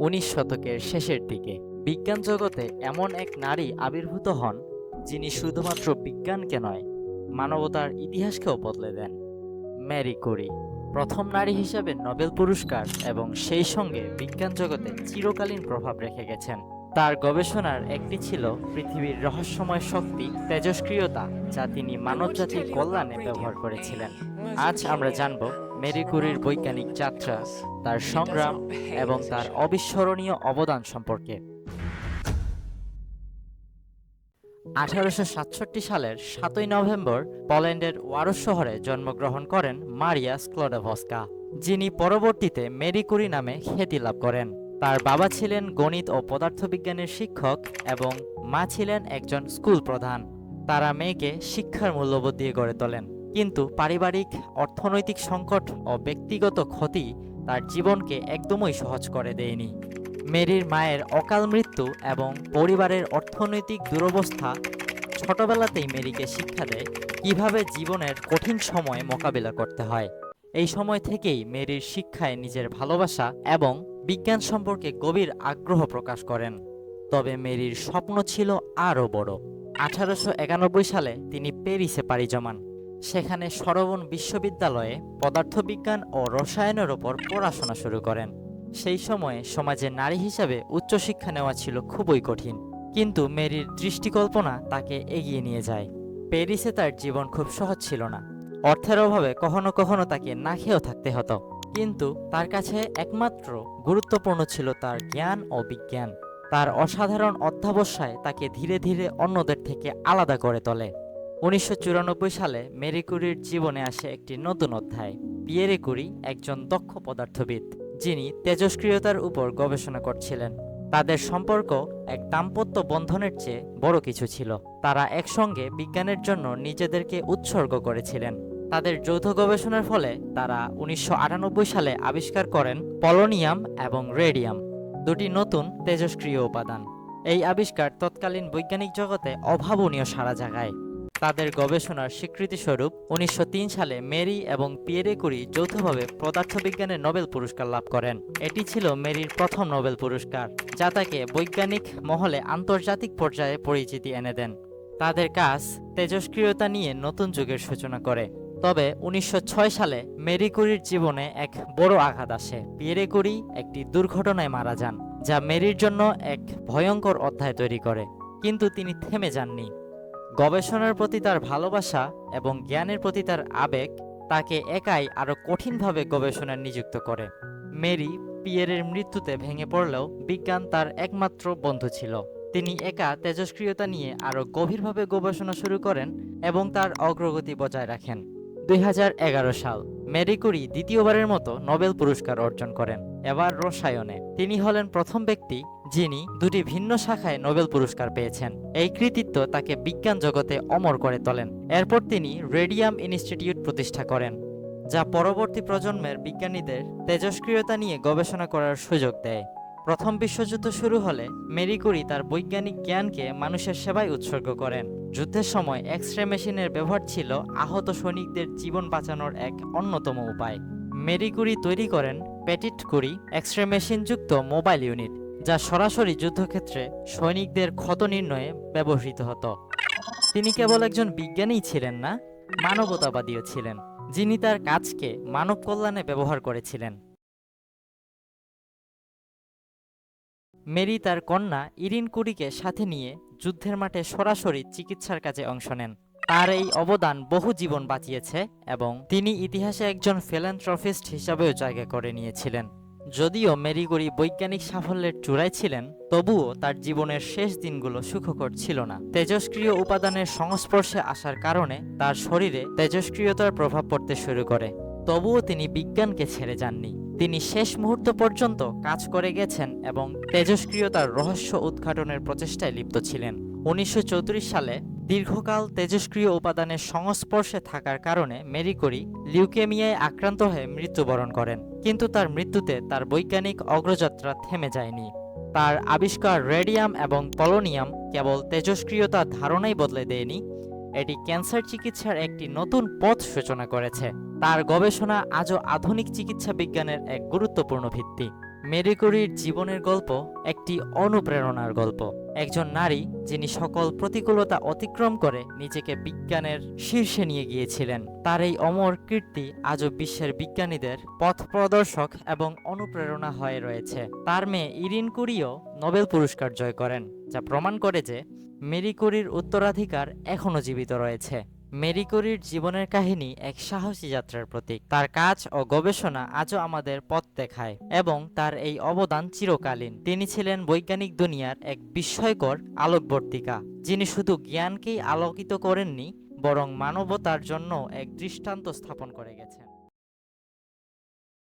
19 শতকের শেষের দিকে বিজ্ঞান জগতে এমন এক নারী আবির্ভূত হন যিনি শুধুমাত্র বিজ্ঞানকে নয়, মানবতার ইতিহাসকেও বদলে দেন। ম্যারি কুরি প্রথম নারী হিসেবে নোবেল পুরস্কার এবং সেই সঙ্গে বিজ্ঞান জগতে চিরকালীন প্রভাব রেখে গেছেন। তার গবেষণার একটি ছিল পৃথিবীর রহস্যময় শক্তি, তেজস্ক্রিয়তা, যা তিনি মানবজাতির কল্যাণে ব্যবহার করেছিলেন। আজ আমরা জানব ম্যারি কুরির বৈজ্ঞানিক যাত্রা, তার সংগ্রাম এবং তার অবিস্মরণীয় অবদান সম্পর্কে। 1867 সালের 7 নভেম্বর পোল্যান্ডের ওয়ারশ শহরে জন্মগ্রহণ করেন মারিয়া স্ক্লডভস্কা, যিনি পরবর্তীতে ম্যারি কুরি নামে খ্যাতি লাভ করেন। তার বাবা ছিলেন গণিত ও পদার্থবিজ্ঞানের শিক্ষক এবং মা ছিলেন একজন স্কুল প্রধান। তারা মেয়েকে শিক্ষার মূল্যবোধ দিয়ে গড়ে তোলেন, কিন্তু পারিবারিক অর্থনৈতিক সংকট ও ব্যক্তিগত ক্ষতি তার জীবনকে একদমই সহজ করে দেয়নি। মেরির মায়ের অকাল মৃত্যু এবং পরিবারের অর্থনৈতিক দুরবস্থা ছোটবেলাতেই মেরিকে শিক্ষা দেয় কিভাবে জীবনের কঠিন সময় মোকাবিলা করতে হয়। এই সময় থেকেই মেরির শিক্ষায় নিজের ভালোবাসা এবং বিজ্ঞান সম্পর্কে গভীর আগ্রহ প্রকাশ করেন। তবে মেরির স্বপ্ন ছিল আরও বড়। 1891 সালে তিনি প্যারিসে পাড়ি জমান। সেখানে সরবন বিশ্ববিদ্যালয়ে পদার্থবিজ্ঞান ও রসায়নের ওপর পড়াশোনা শুরু করেন। সেই সময়ে সমাজে নারী হিসাবে উচ্চশিক্ষা নেওয়া ছিল খুবই কঠিন, কিন্তু মেরির দৃষ্টিকল্পনা তাকে এগিয়ে নিয়ে যায়। প্যারিসে তার জীবন খুব সহজ ছিল না। অর্থের অভাবে কখনো কখনো তাকে না খেয়েও থাকতে হতো, কিন্তু তার কাছে একমাত্র গুরুত্বপূর্ণ ছিল তার জ্ঞান ও বিজ্ঞান। তার অসাধারণ অধ্যবসায় তাকে ধীরে ধীরে অন্যদের থেকে আলাদা করে তোলে। 1994 সালে ম্যারি কুরির জীবনে আসে একটি নতুন অধ্যায়। পিয়েরে কুরি একজন দক্ষ পদার্থবিদ, যিনি তেজস্ক্রিয়তার উপর গবেষণা করছিলেন। তাদের সম্পর্ক এক দাম্পত্য বন্ধনের চেয়ে বড় কিছু ছিল। তারা একসঙ্গে বিজ্ঞানের জন্য নিজেদেরকে উৎসর্গ করেছিলেন। তাদের যৌথ গবেষণার ফলে তারা 1998 সালে আবিষ্কার করেন পলোনিয়াম এবং রেডিয়াম, দুটি নতুন তেজস্ক্রিয় উপাদান। এই আবিষ্কার তৎকালীন বৈজ্ঞানিক জগতে অভাবনীয় সাড়া জাগায়। তাদের গবেষণার স্বীকৃতিস্বরূপ 1903 সালে মেরি এবং পিয়েরে কুরি যৌথভাবে পদার্থবিজ্ঞানে নোবেল পুরস্কার লাভ করেন। এটি ছিল মেরির প্রথম নোবেল পুরস্কার, যা তাকে বৈজ্ঞানিক মহলে আন্তর্জাতিক পর্যায়ে পরিচিতি এনে দেন। তাদের কাজ তেজস্ক্রিয়তা নিয়ে নতুন যুগের সূচনা করে। তবে 1906 সালে মেরি কুরির জীবনে এক বড় আঘাত আসে। পিয়েরে কুরি একটি দুর্ঘটনায় মারা যান, যা মেরির জন্য এক ভয়ঙ্কর অধ্যায় তৈরি করে। কিন্তু তিনি থেমে যাননি। গবেষণার প্রতি তার ভালোবাসা এবং জ্ঞানের প্রতি তার আবেগ তাকে একাই আরও কঠিনভাবে গবেষণায় নিযুক্ত করে। মেরি পিয়েরের মৃত্যুতে ভেঙে পড়লেও বিজ্ঞান তার একমাত্র বন্ধু ছিল। তিনি একা তেজস্ক্রিয়তা নিয়ে আরও গভীরভাবে গবেষণা শুরু করেন এবং তার অগ্রগতি বজায় রাখেন। 2011 সাল ম্যারি কুরি দ্বিতীয়বারের মতো নোবেল পুরস্কার অর্জন করেন, এবার রসায়নে। তিনি হলেন প্রথম ব্যক্তি যিনি দুটি ভিন্ন শাখায় নোবেল পুরস্কার পেয়েছেন। এই কৃতিত্ব তাকে বিজ্ঞান জগতে অমর করে তোলেন। এরপর তিনি রেডিয়াম ইনস্টিটিউট প্রতিষ্ঠা করেন, যা পরবর্তী প্রজন্মের বিজ্ঞানীদের তেজস্ক্রিয়তা নিয়ে গবেষণা করার সুযোগ দেয়। প্রথম বিশ্বযুদ্ধ শুরু হলে ম্যারি কুরি তার বৈজ্ঞানিক জ্ঞানকে মানুষের সেবায় উৎসর্গ করেন। যুদ্ধের সময় এক্স-রে মেশিনের ব্যবহার ছিল আহত সৈনিকদের জীবন বাঁচানোর এক অন্যতম উপায়। ম্যারি কুরি তৈরি করেন পেটিট কুরি এক্স-রে মেশিনযুক্ত মোবাইল ইউনিট, যা সরাসরি যুদ্ধক্ষেত্রে সৈনিকদের ক্ষত নির্ণয়ে ব্যবহৃত হতো। তিনি কেবল একজন বিজ্ঞানীই ছিলেন না, মানবতাবাদীও ছিলেন, যিনি তার কাজকে মানব কল্যাণে ব্যবহার করেছিলেন। মেরি তার কন্যা ইরিন কুরিকে সাথে নিয়ে যুদ্ধের মাঠে সরাসরি চিকিৎসার কাজে অংশ নেন। তার এই অবদান বহু জীবন বাঁচিয়েছে এবং তিনি ইতিহাসে একজন ফিলান্থ্রপিস্ট হিসাবেও জায়গা করে নিয়েছিলেন। যদিও ম্যারি কুরি বৈজ্ঞানিক সাফল্যের চূড়ায় ছিলেন, তবুও তার জীবনের শেষ দিনগুলো সুখকর ছিল না। তেজস্ক্রিয় উপাদানের সংস্পর্শে আসার কারণে তার শরীরে তেজস্ক্রিয়তার প্রভাব পড়তে শুরু করে। তবুও তিনি বিজ্ঞানকে ছেড়ে যাননি। তিনি শেষ মুহূর্ত পর্যন্ত কাজ করে গেছেন এবং তেজস্ক্রিয়তার রহস্য উদ্ঘাটনের প্রচেষ্টায় লিপ্ত ছিলেন। 1934 সালে দীর্ঘকাল তেজস্ক্রিয় উপাদানের সংস্পর্শে থাকার কারণে ম্যারি কুরি লিউকেমিয়ায় আক্রান্ত হয়ে মৃত্যুবরণ করেন। কিন্তু তার মৃত্যুতে তার বৈজ্ঞানিক অগ্রযাত্রা থেমে যায়নি। তার আবিষ্কার রেডিয়াম এবং পলোনিয়াম কেবল তেজস্ক্রিয়তার ধারণাই বদলে দেয়নি, এটি ক্যান্সার চিকিৎসার একটি নতুন পথ সূচনা করেছে। তার গবেষণা আজও আধুনিক চিকিৎসা বিজ্ঞানের এক গুরুত্বপূর্ণ ভিত্তি। মেরি কুরির জীবনের গল্প একটি অনুপ্রেরণার গল্প। একজন নারী যিনি সকল প্রতিকূলতা অতিক্রম করে নিজেকে বিজ্ঞানের শীর্ষে নিয়ে গিয়েছিলেন। তার এই অমর কীর্তি আজও বিশ্বের বিজ্ঞানীদের পথ প্রদর্শক এবং অনুপ্রেরণা হয়ে রয়েছে। তার মেয়ে ইরিন কুরিও নোবেল পুরস্কার জয় করেন, যা প্রমাণ করে যে মেরি কুরির উত্তরাধিকার এখনও জীবিত রয়েছে। মেরি কুরির জীবনের কাহিনী এক সাহসী যাত্রার প্রতীক। তার কাজ ও গবেষণা আজও আমাদের পথ দেখায় এবং তার এই অবদান চিরকালীন। তিনি ছিলেন বৈজ্ঞানিক দুনিয়ার এক বিস্ময়কর আলোকবর্তিকা, যিনি শুধু জ্ঞানকেই আলোকিত করেননি, বরং মানবতার জন্য এক দৃষ্টান্ত স্থাপন করে গেছেন।